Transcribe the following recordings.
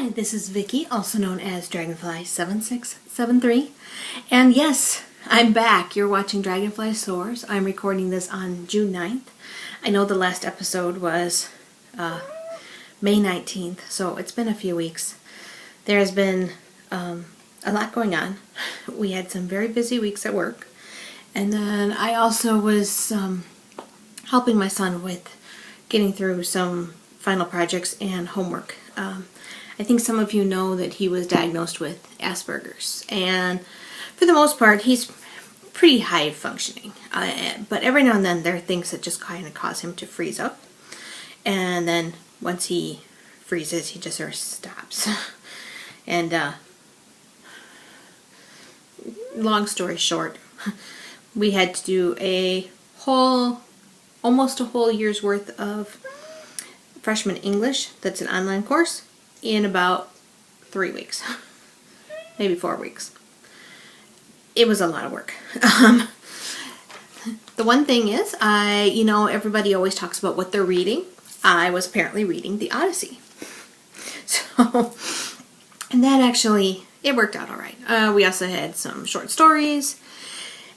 Hi, this is Vicky, also known as DragonflySoars, and yes, I'm back. You're watching DragonflySoars. I'm recording this on June 9th. I know the last episode was May 19th, so it's been a few weeks. There has been a lot going on. We had some very busy weeks at work, and then I also was helping my son with getting through some final projects and homework. I think some of you know that he was diagnosed with Asperger's, and for the most part he's pretty high functioning, but every now and then there are things that just kind of cause him to freeze up, and then once he freezes he just sort of stops. And long story short, we had to do almost a whole year's worth of freshman English. That's an online course in about 3 weeks, maybe 4 weeks. It was a lot of work. The one thing is, everybody always talks about what they're reading. I was apparently reading the Odyssey. So, and that actually, it worked out all right. We also had some short stories,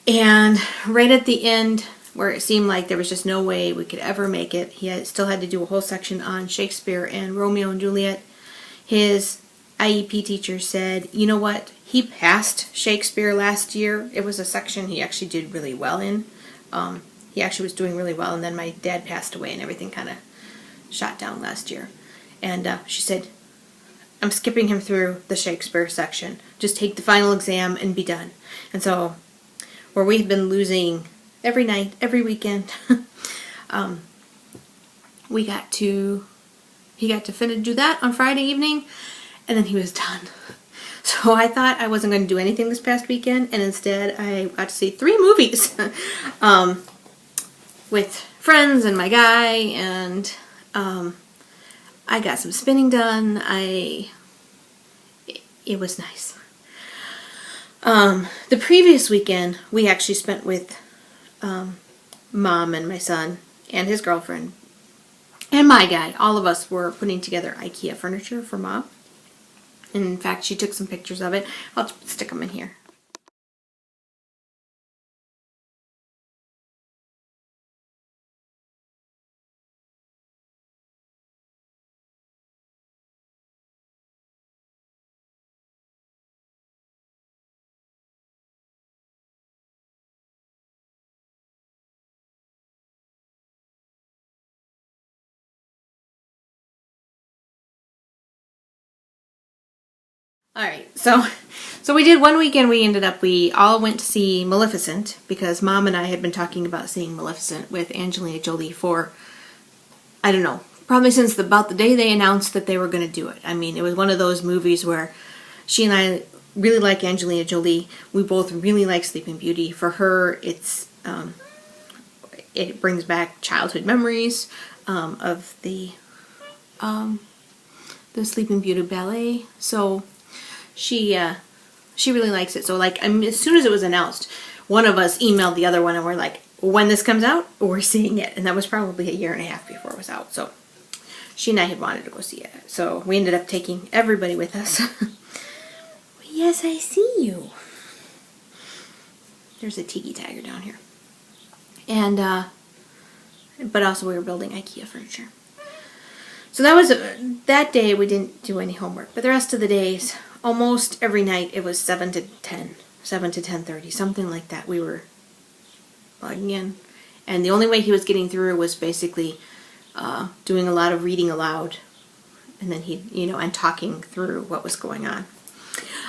and right at the end, where it seemed like there was just no way we could ever make it, still had to do a whole section on Shakespeare and Romeo and Juliet. His IEP teacher said, you know what, he passed Shakespeare last year. It was a section he actually did really well in. He actually was doing really well, and then my dad passed away and everything kind of shot down last year. And she said, I'm skipping him through the Shakespeare section. Just take the final exam and be done. And so, where we've been losing every night, every weekend, he got to do that on Friday evening, and then he was done. So I thought I wasn't going to do anything this past weekend, and instead I got to see 3 movies with friends and my guy, and I got some spinning done. It was nice. The previous weekend we actually spent with Mom and my son and his girlfriend and my guy. All of us were putting together IKEA furniture for Mom. And in fact, she took some pictures of it. I'll stick them in here. Alright, so we did one weekend. We all went to see Maleficent, because Mom and I had been talking about seeing Maleficent with Angelina Jolie for, I don't know, probably since about the day they announced that they were going to do it. I mean, it was one of those movies where she and I really like Angelina Jolie. We both really like Sleeping Beauty. For her, it brings back childhood memories of the Sleeping Beauty ballet. So she really likes it. So as soon as it was announced, one of us emailed the other one and we're like, when this comes out, we're seeing it. And that was probably a year and a half before it was out. So she and I had wanted to go see it. So we ended up taking everybody with us. Yes, I see you. There's a tiki tiger down here. And, but also we were building IKEA furniture. So that day we didn't do any homework. But the rest of the days, almost every night, it was 7 to 10:30, something like that. We were plugging in. And the only way he was getting through was basically doing a lot of reading aloud. And then and talking through what was going on.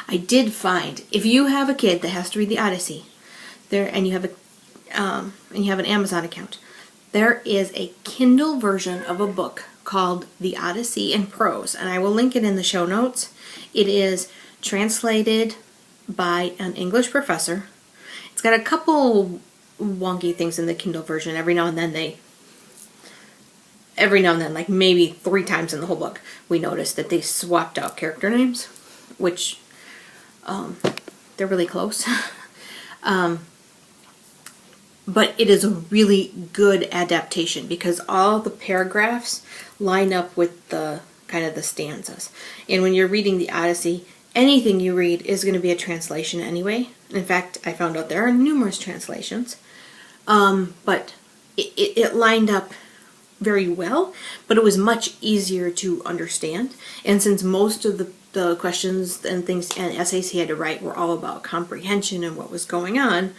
I did find, if you have a kid that has to read the Odyssey, and you have an Amazon account, there is a Kindle version of a book called The Odyssey in Prose, and I will link it in the show notes. It is translated by an English professor. It's got a couple wonky things in the Kindle version. Every now and then, like maybe 3 times in the whole book, we noticed that they swapped out character names, which they're really close. But it is a really good adaptation because all the paragraphs line up with the kind of the stanzas. And when you're reading the Odyssey, anything you read is going to be a translation anyway. In fact, I found out there are numerous translations. But it lined up very well, but it was much easier to understand. And since most of the questions and things and essays he had to write were all about comprehension and what was going on,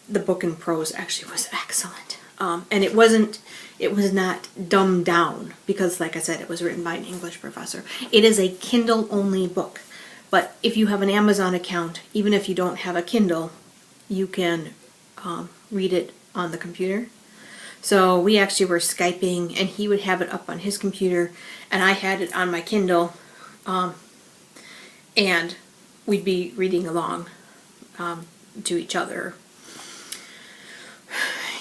the book in prose actually was excellent. And it was not dumbed down because, like I said, it was written by an English professor. It is a Kindle-only book. But if you have an Amazon account, even if you don't have a Kindle, you can read it on the computer. So we actually were Skyping, and he would have it up on his computer, and I had it on my Kindle, and we'd be reading along to each other,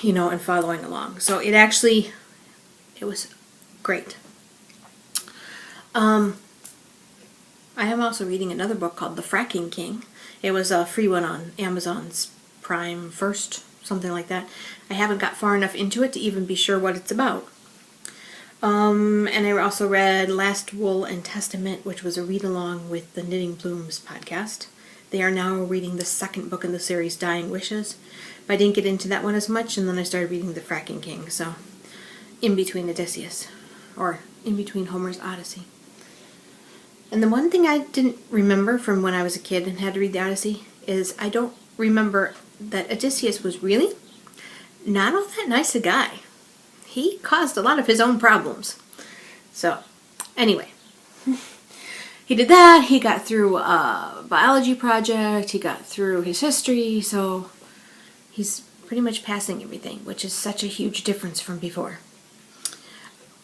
you know, and following along. So it was great. I am also reading another book called The Fracking King. It was a free one on Amazon's Prime first, something like that. I haven't got far enough into it to even be sure what it's about. And I also read Last Wool and Testament, which was a read-along with the Knitting Blooms podcast. They are now reading the second book in the series, Dying Wishes. But I didn't get into that one as much, and then I started reading The Fracking King, so in between Odysseus, or in between Homer's Odyssey. And the one thing I didn't remember from when I was a kid and had to read the Odyssey is I don't remember that Odysseus was really not all that nice a guy. He caused a lot of his own problems. So, anyway, he did that. He got through a biology project. He got through his history. So, he's pretty much passing everything, which is such a huge difference from before.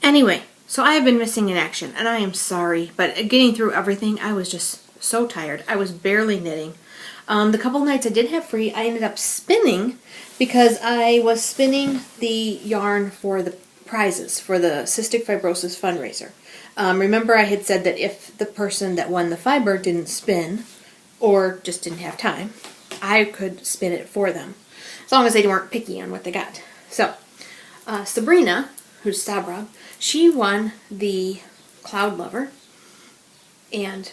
Anyway, so I have been missing in action, and I am sorry. But getting through everything, I was just so tired. I was barely knitting. The couple nights I did have free, I ended up spinning because I was spinning the yarn for the prizes for the cystic fibrosis fundraiser. Remember I had said that if the person that won the fiber didn't spin or just didn't have time, I could spin it for them, as long as they weren't picky on what they got. So, Sabrina, who's Sabra, she won the Cloud Lover, and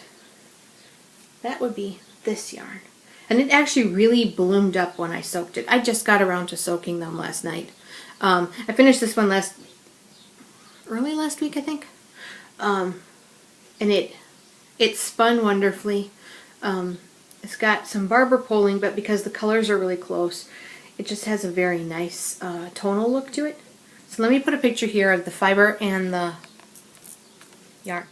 that would be this yarn. And it actually really bloomed up when I soaked it. I just got around to soaking them last night. I finished this one early last week, I think. And it spun wonderfully. It's got some barber pulling, but because the colors are really close, it just has a very nice tonal look to it. So let me put a picture here of the fiber and the yarn.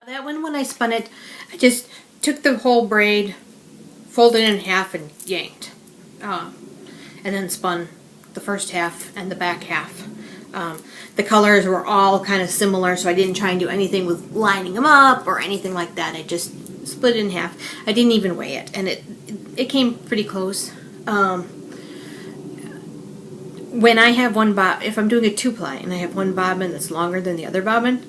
That one, when I spun it, I just took the whole braid, folded it in half, and yanked. And then spun the first half and the back half. The colors were all kind of similar, so I didn't try and do anything with lining them up or anything like that. I just split it in half. I didn't even weigh it, and it came pretty close. When I have one if I'm doing a 2-ply and I have one bobbin that's longer than the other bobbin,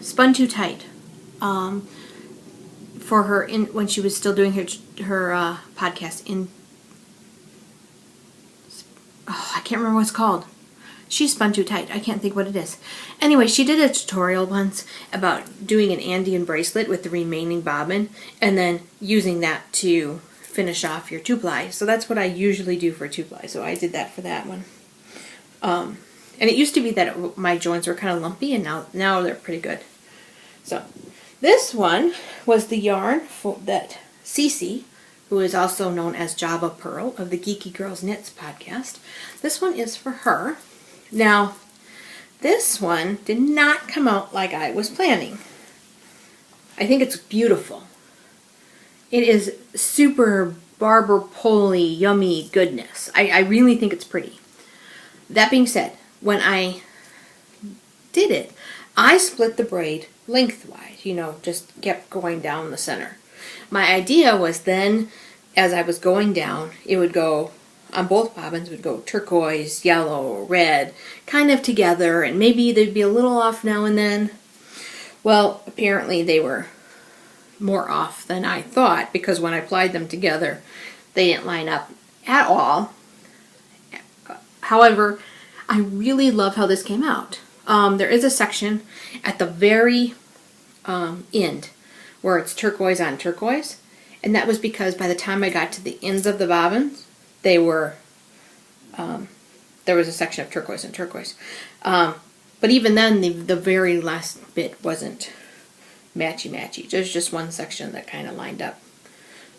spun too tight for her when she was still doing her podcast. I can't remember what it's called. She spun too tight. I can't think what it is. Anyway, she did a tutorial once about doing an Andean bracelet with the remaining bobbin and then using that to finish off your 2-ply. So that's what I usually do for a 2-ply. So I did that for that one. And it used to be that my joints were kind of lumpy, and now they're pretty good. So this one was the yarn that Cece, who is also known as Java Pearl of the Geeky Girls Knits podcast, this one is for her. Now, this one did not come out like I was planning. I think it's beautiful. It is super barber pole-y, yummy goodness. I really think it's pretty. That being said, when I did it, I split the braid lengthwise, just kept going down the center. My idea was then, as I was going down, it would go, on both bobbins, would go turquoise, yellow, red, kind of together, and maybe they'd be a little off now and then. Well, apparently they were more off than I thought, because when I plied them together, they didn't line up at all. However, I really love how this came out. There is a section at the very end where it's turquoise on turquoise, and that was because by the time I got to the ends of the bobbins, they were there was a section of turquoise and turquoise. But even then, the very last bit wasn't matchy-matchy. There's just one section that kind of lined up.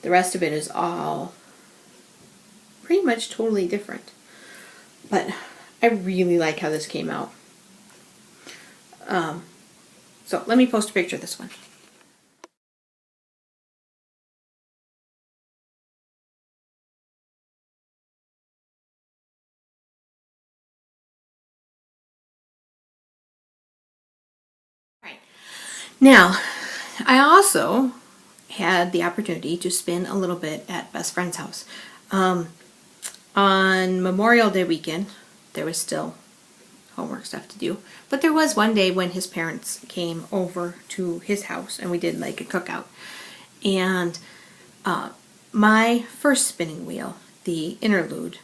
The rest of it is all pretty much totally different. But I really like how this came out. So let me post a picture of this one. Right. Now, I also had the opportunity to spend a little bit at best friend's house. On Memorial Day weekend, there was still homework stuff to do, but there was one day when his parents came over to his house and we did like a cookout. And my first spinning wheel, the interlude,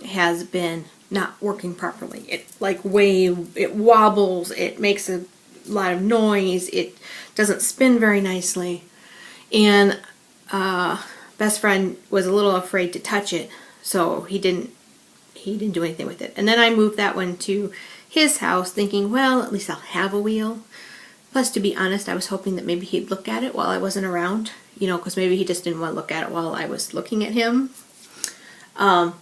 has been not working properly. It it wobbles, it makes a lot of noise, it doesn't spin very nicely, and best friend was a little afraid to touch it, so he didn't do anything with it. And then I moved that one to his house thinking, well, at least I'll have a wheel. Plus, to be honest, I was hoping that maybe he'd look at it while I wasn't around, you know, because maybe he just didn't want to look at it while I was looking at him. But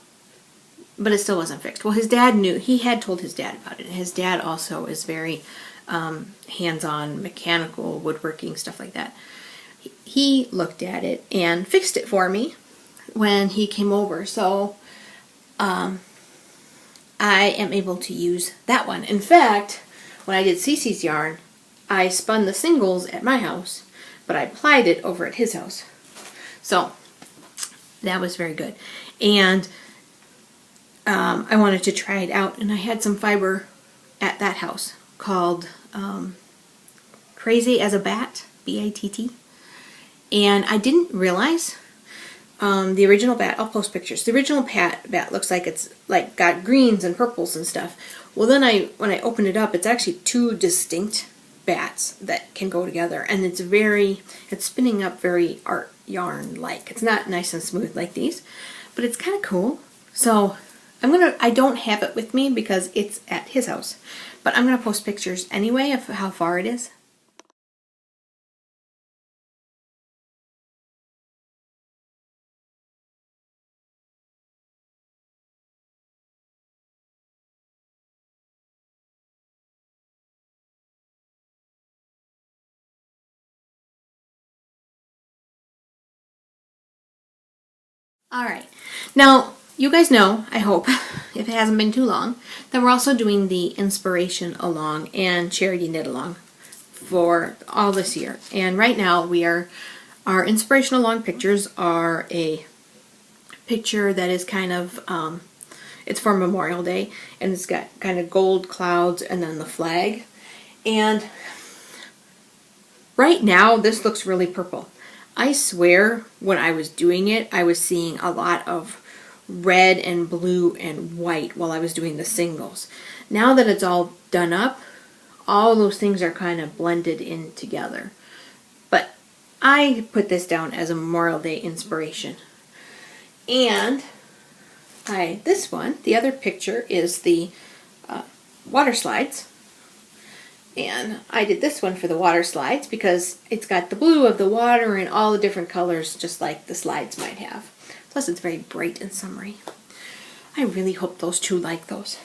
it still wasn't fixed. Well, his dad knew. He had told his dad about it. And his dad also is very hands-on, mechanical, woodworking, stuff like that. He looked at it and fixed it for me when he came over. So I am able to use that one. In fact, when I did Cece's yarn, I spun the singles at my house, but I plied it over at his house. So that was very good. And I wanted to try it out, and I had some fiber at that house called Crazy as a Bat, B-A-T-T. And I didn't realize the original bat, I'll post pictures. The original bat looks like it's like got greens and purples and stuff. Well, then when I opened it up, it's actually two distinct bats that can go together, and it's spinning up very art yarn-like. It's not nice and smooth like these, but it's kind of cool. So I don't have it with me because it's at his house, but I'm gonna post pictures anyway of how far it is. Alright, now you guys know, I hope, if it hasn't been too long, that we're also doing the Inspiration Along and Charity Knit Along for all this year. And right now our Inspiration Along pictures are a picture that is kind of, it's for Memorial Day, and it's got kind of gold clouds and then the flag. And right now this looks really purple. I swear when I was doing it, I was seeing a lot of red and blue and white while I was doing the singles. Now that it's all done up, all those things are kind of blended in together. But I put this down as a Memorial Day inspiration. And this one, the other picture is the water slides. And I did this one for the water slides because it's got the blue of the water and all the different colors just like the slides might have. Plus it's very bright and summery. I really hope those two like those.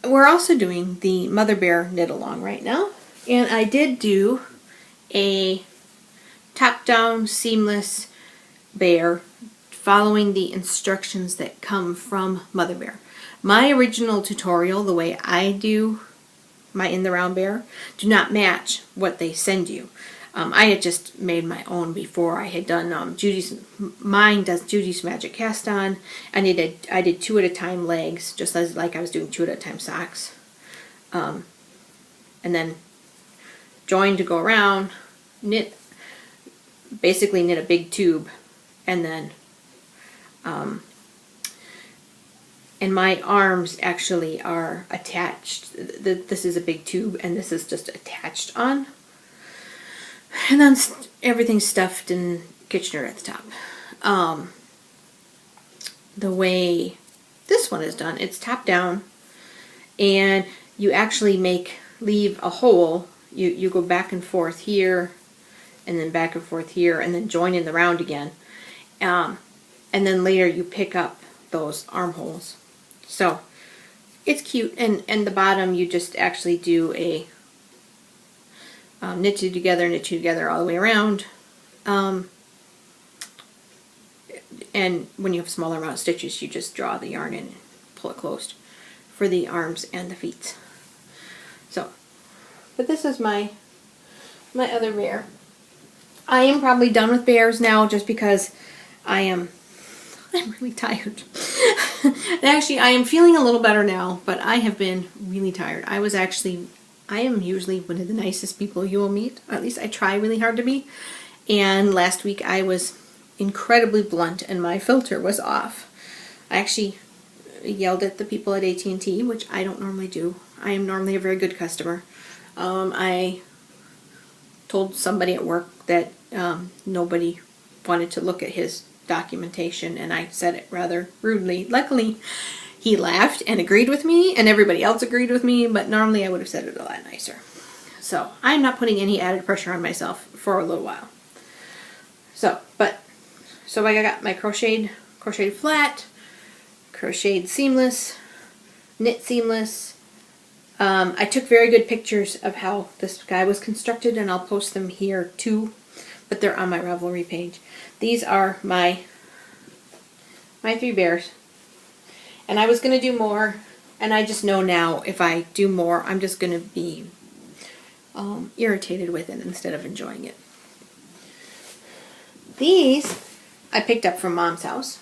We're also doing the Mother Bear Knit Along right now. And I did do a top-down seamless bear following the instructions that come from Mother Bear. My original tutorial, the way I do my In the Round Bear, do not match what they send you. I had just made my own before. I had done mine does Judy's Magic Cast On, and I did 2 at a time legs, just as like I was doing 2 at a time socks. and then join to go around, basically knit a big tube, and then and my arms actually are attached. This is a big tube and this is just attached on, and then everything's stuffed in Kitchener at the top. The way this one is done, it's top down, and you actually leave a hole. You go back and forth here, and then back and forth here, and then join in the round again. And then later you pick up those armholes. So it's cute. And the bottom you just actually do a knit two together all the way around. And when you have a smaller amount of stitches, you just draw the yarn in and pull it closed for the arms and the feet. So, but this is my other bear. I am probably done with bears now, just because I'm really tired. Actually, I am feeling a little better now, but I have been really tired. I am usually one of the nicest people you will meet. At least I try really hard to be. And last week I was incredibly blunt and my filter was off. I actually yelled at the people at AT&T, which I don't normally do. I am normally a very good customer. I told somebody at work that nobody wanted to look at his documentation, and I said it rather rudely. Luckily, he laughed and agreed with me, and everybody else agreed with me, but normally I would have said it a lot nicer. So I'm not putting any added pressure on myself for a little while. So I got my crocheted flat, crocheted seamless, knit seamless. I took very good pictures of how this guy was constructed, and I'll post them here too, but they're on my Ravelry page. These are my 3 bears, and I was going to do more, and I just know now if I do more, I'm just going to be irritated with it instead of enjoying it. These I picked up from Mom's house,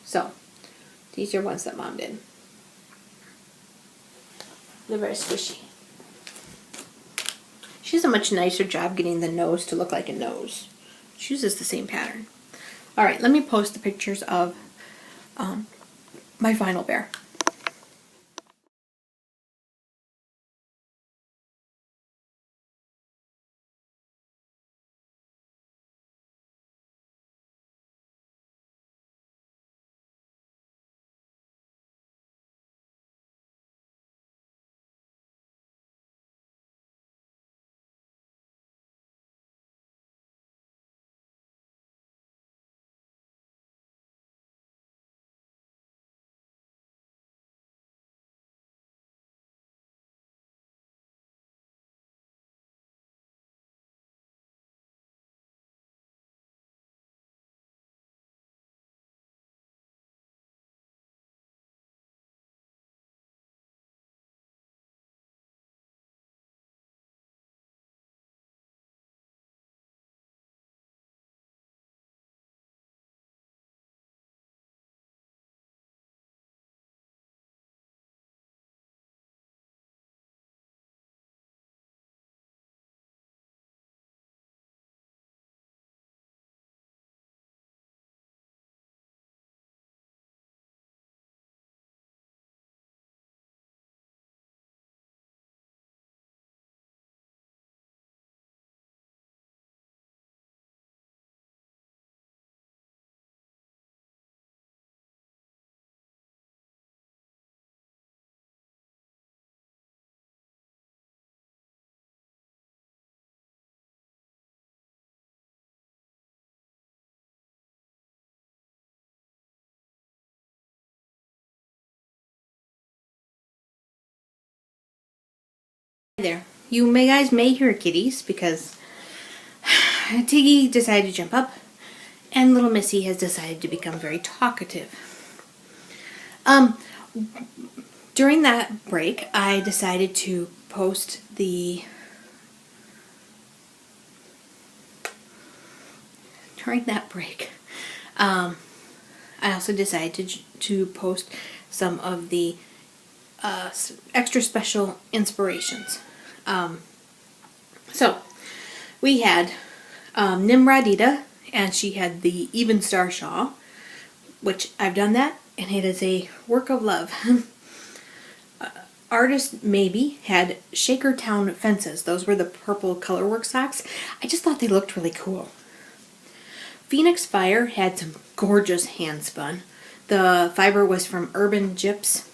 so these are ones that Mom did. They're very squishy. She does a much nicer job getting the nose to look like a nose. She uses the same pattern. Alright, let me post the pictures of my final bear. There. You guys may hear kitties because Tiggy decided to jump up and little Missy has decided to become very talkative. During that break, I decided to post during that break, I also decided to post some of the extra special inspirations. So we had Nimrodita, and she had the Even Star shawl, which I've done that, and it is a work of love. Artist Maybe had Shakertown Fences. Those were the purple colorwork socks. I just thought they looked really cool. Phoenix Fire had some gorgeous hand spun. The fiber was from Urban Gyps,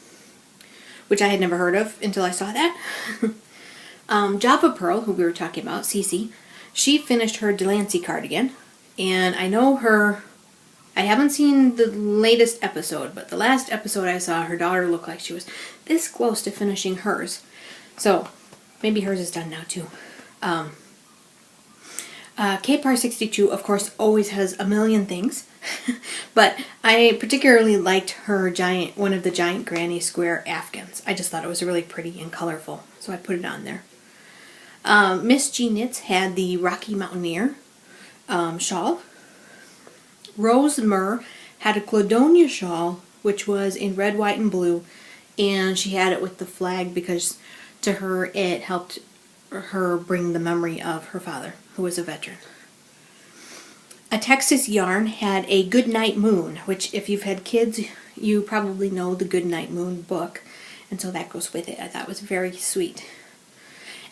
which I had never heard of until I saw that. Java Pearl, who we were talking about, Cece, she finished her Delancey cardigan, and I know her. I haven't seen the latest episode, but the last episode I saw, her daughter looked like she was this close to finishing hers. So maybe hers is done now too. K-Par 62, of course, always has a million things, but I particularly liked her one of the giant granny square Afghans. I just thought it was really pretty and colorful, so I put it on there. Miss G Knits had the Rocky Mountaineer shawl. Rose Myrrh had a Cladonia shawl, which was in red, white, and blue, and she had it with the flag because to her it helped her bring the memory of her father, who was a veteran. A Texas Yarn had a Goodnight Moon, which if you've had kids, you probably know the Goodnight Moon book, and so that goes with it. I thought it was very sweet.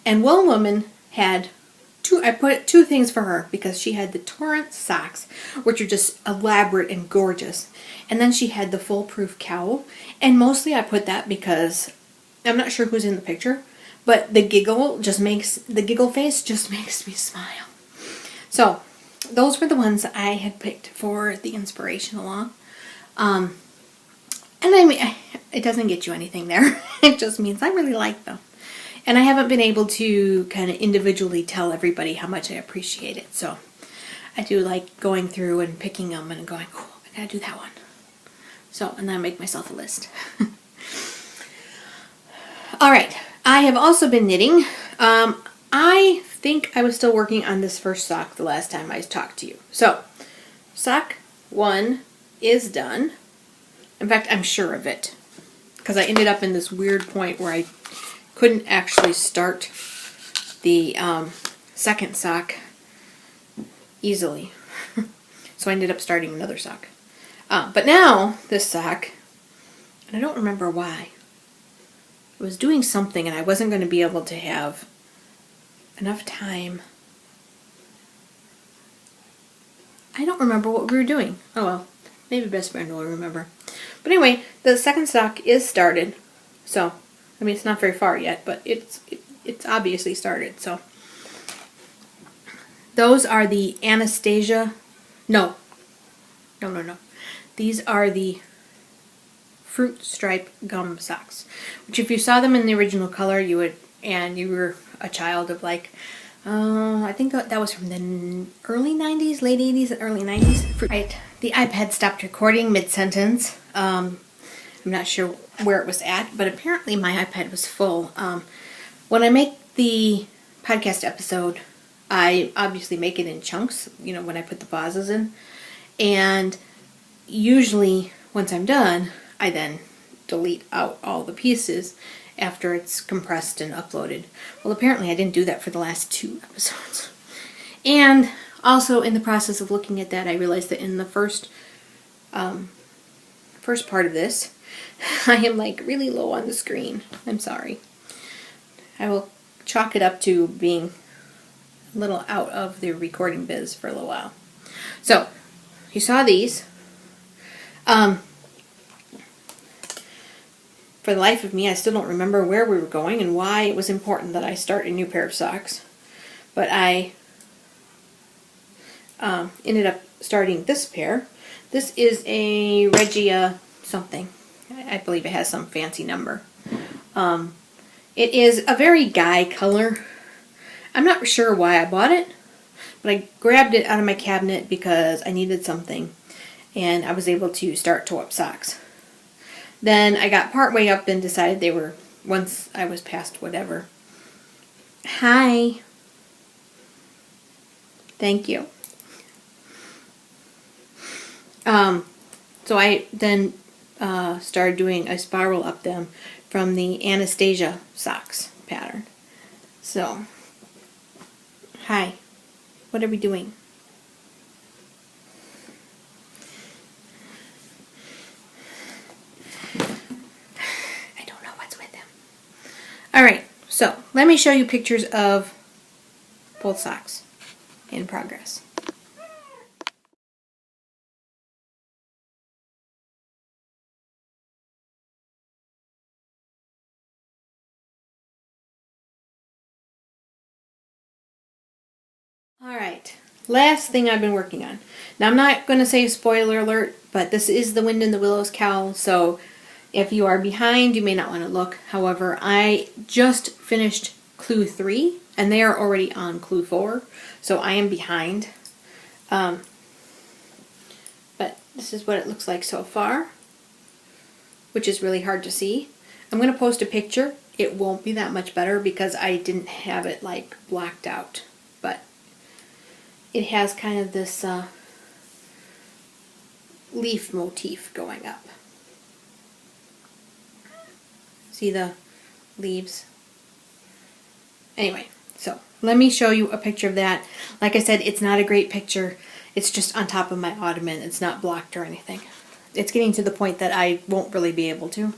And Wool Woman had I put two things for her because she had the Torrent socks, which are just elaborate and gorgeous. And then she had the foolproof cowl. And mostly I put that because I'm not sure who's in the picture, but the giggle face just makes me smile. So those were the ones I had picked for the inspiration along. And I mean, it doesn't get you anything there. It just means I really like them. And I haven't been able to kind of individually tell everybody how much I appreciate it. So I do like going through and picking them and going, cool, I gotta do that one. So, and then I make myself a list. Alright, I have also been knitting. I think I was still working on this first sock the last time I talked to you. So, sock 1 is done. In fact, I'm sure of it. Because I ended up in this weird point where I couldn't actually start the second sock easily. So I ended up starting another sock. But now, this sock, and I don't remember why. I was doing something and I wasn't going to be able to have enough time. I don't remember what we were doing. Oh well, maybe best friend will remember. But anyway, the second sock is started. So, I mean, it's not very far yet, but it's obviously started. So, those are the Anastasia. No. These are the Fruit Stripe Gum Socks, which if you saw them in the original color, you would, and you were a child of like, I think that was from the early 90s, late 80s, and early 90s. Right, the iPad stopped recording mid-sentence. I'm not sure where it was at, but apparently my iPad was full. When I make the podcast episode, I obviously make it in chunks, you know, when I put the pauses in. And usually, once I'm done, I then delete out all the pieces after it's compressed and uploaded. Well, apparently I didn't do that for the last 2 episodes. And also in the process of looking at that, I realized that in the first part of this, I am like really low on the screen. I'm sorry. I will chalk it up to being a little out of the recording biz for a little while. So, you saw these. For the life of me, I still don't remember where we were going and why it was important that I start a new pair of socks. But I ended up starting this pair. This is a Regia something. I believe it has some fancy number. It is a very guy color. I'm not sure why I bought it, but I grabbed it out of my cabinet because I needed something, and I was able to start toe-up socks. Then I got partway up and decided they were, once I was past whatever. Hi. Thank you. So I then started doing a spiral up them from the Anastasia socks pattern. So, hi, what are we doing? I don't know what's with him. Alright, so let me show you pictures of both socks in progress. Alright, last thing I've been working on. Now I'm not going to say spoiler alert, but this is the Wind in the Willows cowl, so if you are behind you may not want to look. However, I just finished clue 3 and they are already on clue 4, so I am behind. But this is what it looks like so far, which is really hard to see. I'm going to post a picture. It won't be that much better because I didn't have it like blacked out, but it has kind of this leaf motif going up. See the leaves? Anyway, so let me show you a picture of that. Like I said, it's not a great picture. It's just on top of my ottoman. It's not blocked or anything. It's getting to the point that I won't really be able to.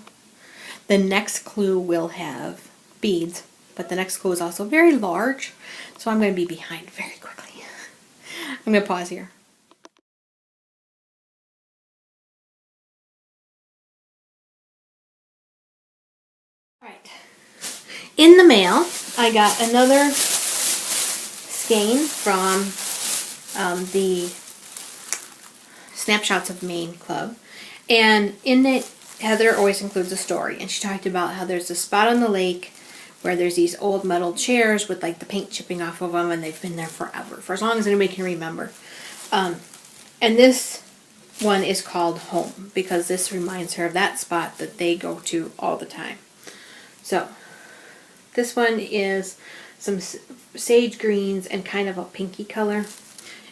The next clue will have beads, but the next clue is also very large, so I'm going to be behind very quickly. I'm going to pause here. Alright. In the mail, I got another skein from the Snapshots of Maine Club. And in it, Heather always includes a story. And she talked about how there's a spot on the lake where there's these old metal chairs with like the paint chipping off of them, and they've been there forever, for as long as anybody can remember. And this one is called Home because this reminds her of that spot that they go to all the time. So this one is some sage greens and kind of a pinky color,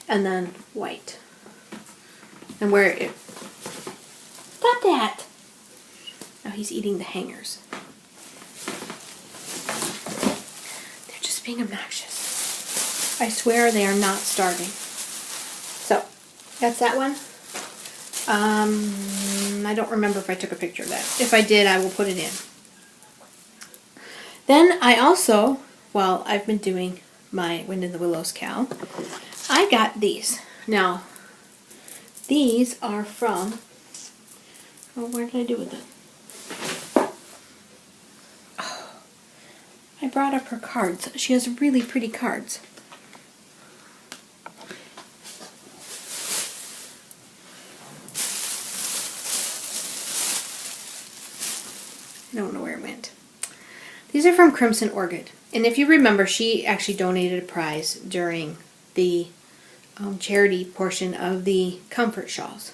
and then white. And where it... Stop that! Now he's eating the hangers. They're just being obnoxious. I swear they are not starving. So, that's that one. I don't remember if I took a picture of that. If I did, I will put it in. Then I also, while I've been doing my Wind in the Willows cowl, I got these. Now, these are from, oh, where did I do with it? Oh, I brought up her cards. She has really pretty cards. I don't know where it went. These are from Crimson Orchid. And if you remember, she actually donated a prize during the charity portion of the comfort shawls.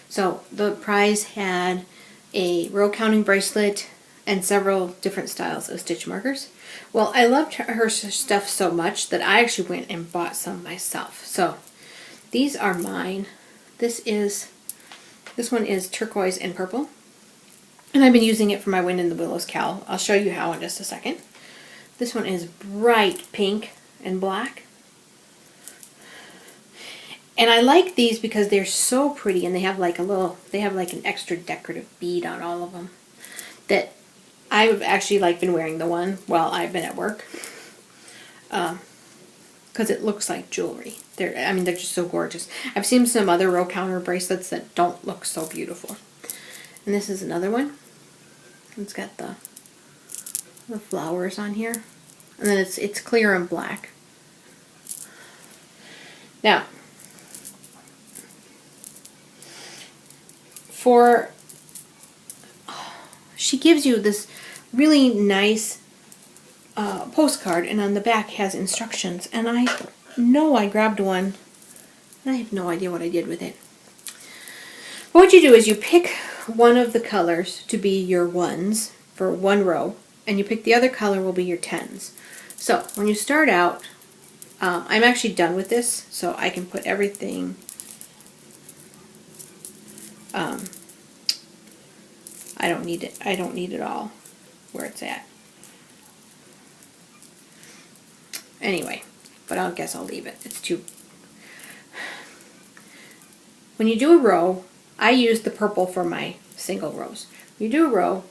So the prize had a row counting bracelet and several different styles of stitch markers. Well, I loved her stuff so much that I actually went and bought some myself. So these are mine. This one is turquoise and purple. And I've been using it for my Wind in the Willows cowl. I'll show you how in just a second. This one is bright pink and black. And I like these because they're so pretty, and they have like an extra decorative bead on all of them. That I've actually been wearing the one while I've been at work. Because it looks like jewelry. They're just so gorgeous. I've seen some other row counter bracelets that don't look so beautiful. And this is another one. It's got the flowers on here. And then it's clear and black. Now, she gives you this really nice postcard, and on the back has instructions. And I know I grabbed one, and I have no idea what I did with it. But what you do is you pick one of the colors to be your ones for one row, and you pick the other color will be your tens. So when you start out, I'm actually done with this, so I can put everything. I don't need it. I don't need it all where it's at. anyway, but I guess I'll leave it. It's too... When you do a row, I use the purple for my single rows. You do a row,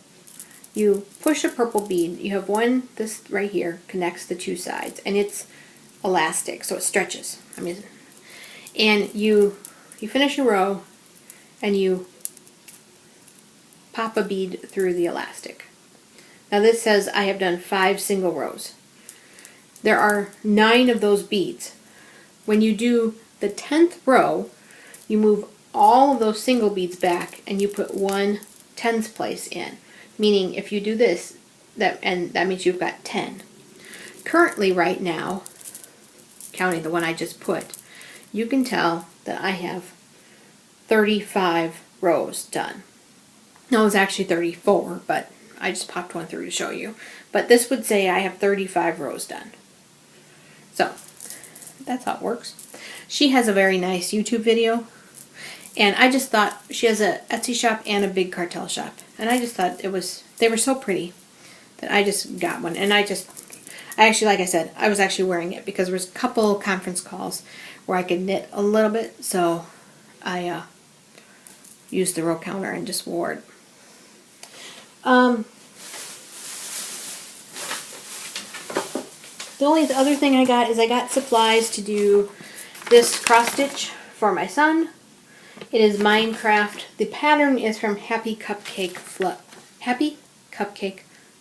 you push a purple bead. You have one, this right here, connects the two sides, and it's elastic, so it stretches. I mean, and you finish a row, and you pop a bead through the elastic. Now this says I have done 5 single rows. There are 9 of those beads. When you do the 10th row, you move all of those single beads back and you put one tens place in. Meaning if you do this, that means you've got 10. Currently right now, counting the one I just put, you can tell that I have 35 rows done. No, it was actually 34, but I just popped one through to show you. But this would say I have 35 rows done. So, that's how it works. She has a very nice YouTube video. And I just thought, she has a Etsy shop and a big cartel shop. And I just thought they were so pretty that I just got one. And I actually, like I said, I was actually wearing it because there was a couple conference calls where I could knit a little bit. So I used the row counter and just wore it. The only other thing I got is I got supplies to do this cross stitch for my son. It is Minecraft. The pattern is from Happy Cupcake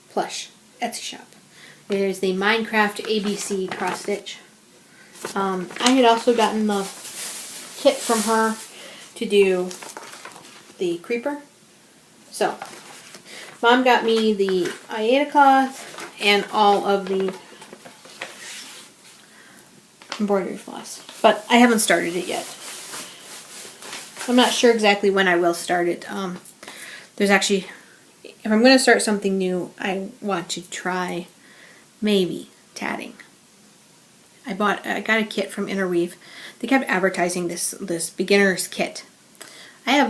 Plush Etsy shop. It is the Minecraft ABC cross stitch. I had also gotten the kit from her to do the creeper. So, Mom got me the Aida cloth and all of the embroidery floss. But I haven't started it yet. I'm not sure exactly when I will start it. There's actually, if I'm going to start something new, I want to try maybe tatting. I got a kit from Interweave. They kept advertising this beginner's kit. I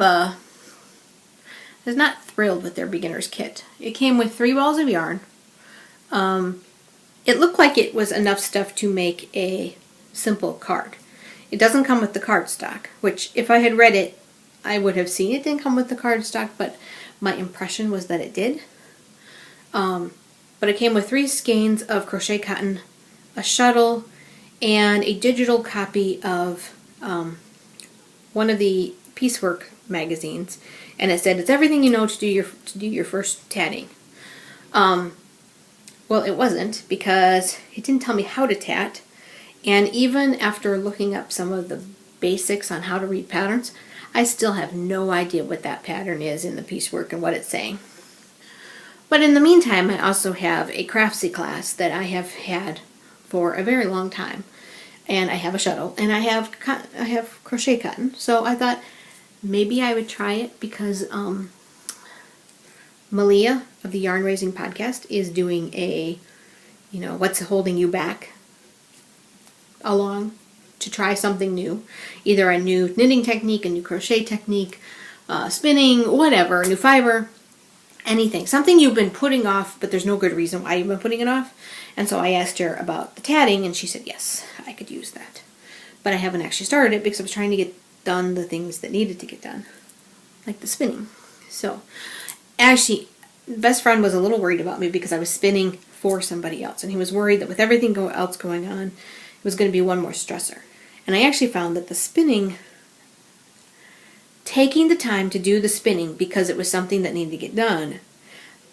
was not thrilled with their beginner's kit. It came with 3 balls of yarn. It looked like it was enough stuff to make a simple card. It doesn't come with the cardstock, which if I had read it, I would have seen it didn't come with the cardstock, but my impression was that it did. But it came with 3 skeins of crochet cotton, a shuttle, and a digital copy of one of the piecework magazines, and it said it's everything you know to do your first tatting. Well, it wasn't, because it didn't tell me how to tat. And even after looking up some of the basics on how to read patterns, I still have no idea what that pattern is in the piecework and what it's saying. But in the meantime, I also have a Craftsy class that I have had for a very long time. And I have a shuttle, and I have crochet cotton. So I thought maybe I would try it because Malia of the Yarn Raising Podcast is doing a, what's holding you back along to try something new. Either a new knitting technique, a new crochet technique, spinning, whatever, a new fiber, anything. Something you've been putting off, but there's no good reason why you've been putting it off. And so I asked her about the tatting, and she said, yes, I could use that. But I haven't actually started it because I was trying to get done the things that needed to get done, like the spinning. So, actually, best friend was a little worried about me because I was spinning for somebody else, and he was worried that with everything else going on, it was going to be one more stressor. And I actually found that the spinning, taking the time to do the spinning because it was something that needed to get done,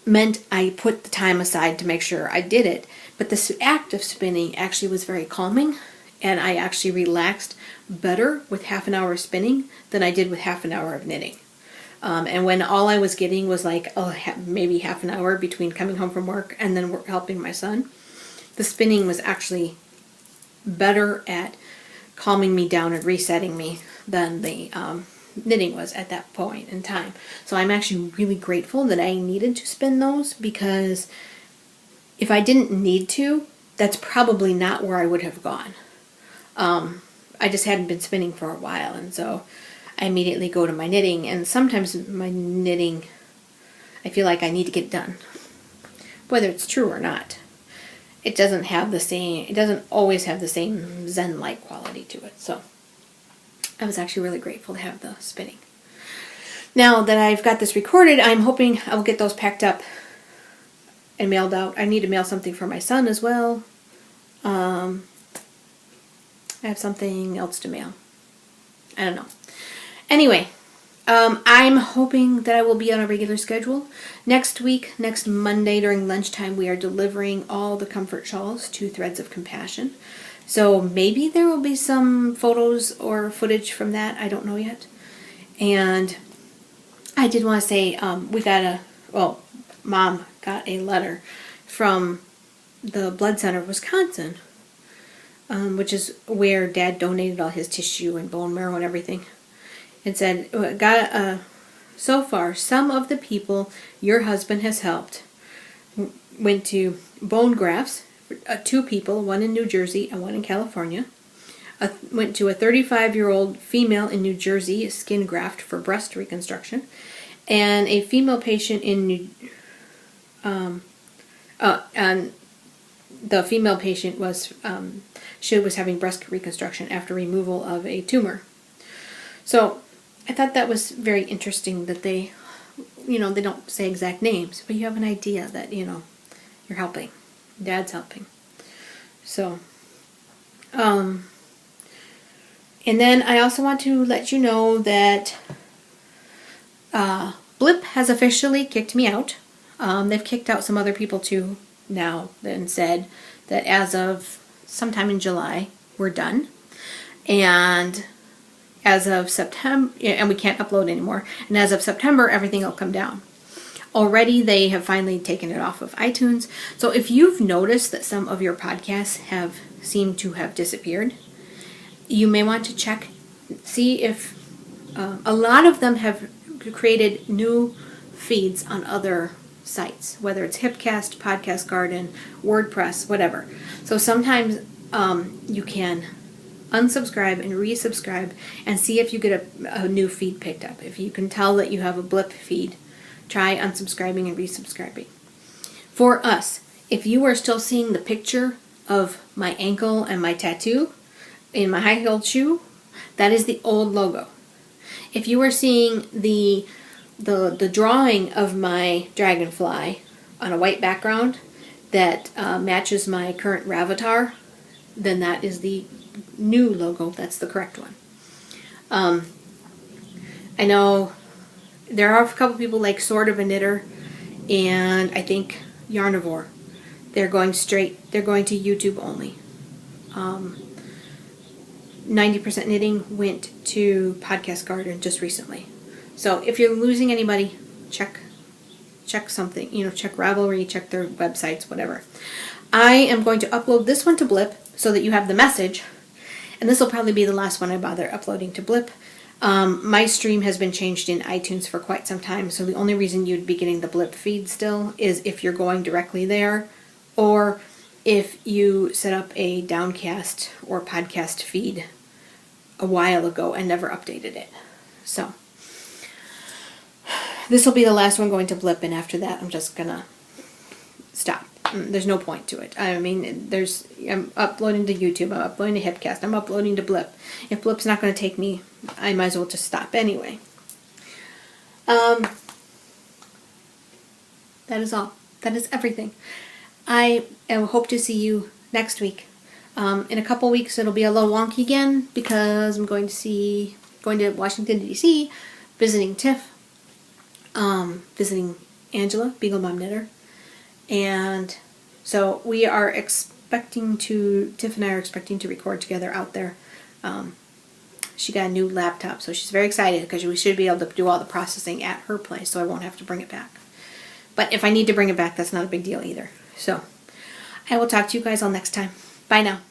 meant I put the time aside to make sure I did it. But this act of spinning actually was very calming, and I actually relaxed better with half an hour of spinning than I did with half an hour of knitting. And when all I was getting was like maybe half an hour between coming home from work and then helping my son, the spinning was actually better at calming me down and resetting me than the knitting was at that point in time. So I'm actually really grateful that I needed to spin those, because if I didn't need to, that's probably not where I would have gone. I just hadn't been spinning for a while, and so I immediately go to my knitting, and sometimes my knitting, I feel like I need to get done, whether it's true or not. it doesn't have the same, it doesn't always have the same zen-like quality to it. So I was actually really grateful to have the spinning. Now that I've got this recorded, I'm hoping I will get those packed up and mailed out. I need to mail something for my son as well. I have something else to mail. I don't know. Anyway, I'm hoping that I will be on a regular schedule. Next week, next Monday during lunchtime, we are delivering all the comfort shawls to Threads of Compassion. So maybe there will be some photos or footage from that. I don't know yet. And I did want to say Mom got a letter from the Blood Center of Wisconsin, which is where Dad donated all his tissue and bone marrow and everything. It said, so far, some of the people your husband has helped went to bone grafts, 2 people, one in New Jersey and one in California. Went to a 35-year-old female in New Jersey, skin graft for breast reconstruction. And a female patient in and the female patient was having breast reconstruction after removal of a tumor. So I thought that was very interesting that they don't say exact names, but you have an idea that, you're helping. Dad's helping. So, and then I also want to let you know that Blip has officially kicked me out. They've kicked out some other people too now and said that as of sometime in July, we're done. And as of September, and we can't upload anymore. And as of September, everything will come down. Already, they have finally taken it off of iTunes. So if you've noticed that some of your podcasts have seemed to have disappeared, you may want to check, see if a lot of them have created new feeds on other sites, whether it's Hipcast, Podcast Garden, WordPress, whatever. So sometimes you can unsubscribe and resubscribe and see if you get a new feed picked up. If you can tell that you have a Blip feed, try unsubscribing and resubscribing. For us, if you are still seeing the picture of my ankle and my tattoo in my high-heeled shoe, that is the old logo. If you are seeing the drawing of my dragonfly on a white background that matches my current Ravatar, then that is the new logo. That's the correct one. I know there are a couple people like Sword of a Knitter and I think Yarnivore. They're going to YouTube only. 90% Knitting went to Podcast Garden just recently. So if you're losing anybody, check something, check Ravelry, check their websites, whatever. I am going to upload this one to Blip so that you have the message, and this will probably be the last one I bother uploading to Blip. My stream has been changed in iTunes for quite some time, so the only reason you'd be getting the Blip feed still is if you're going directly there, or if you set up a Downcast or podcast feed a while ago and never updated it. So this will be the last one going to Blip, and after that I'm just gonna stop. There's no point to it. I mean, I'm uploading to YouTube, I'm uploading to Hipcast, I'm uploading to Blip. If Blip's not going to take me, I might as well just stop anyway. That is all. That is everything. I hope to see you next week. In a couple weeks it'll be a little wonky again because I'm going to Washington, D.C., visiting Tiff, visiting Angela, Beagle Mom Knitter, and so Tiff and I are expecting to record together out there. She got a new laptop, so she's very excited because we should be able to do all the processing at her place, so I won't have to bring it back. But if I need to bring it back, that's not a big deal either. So I will talk to you guys all next time. Bye now.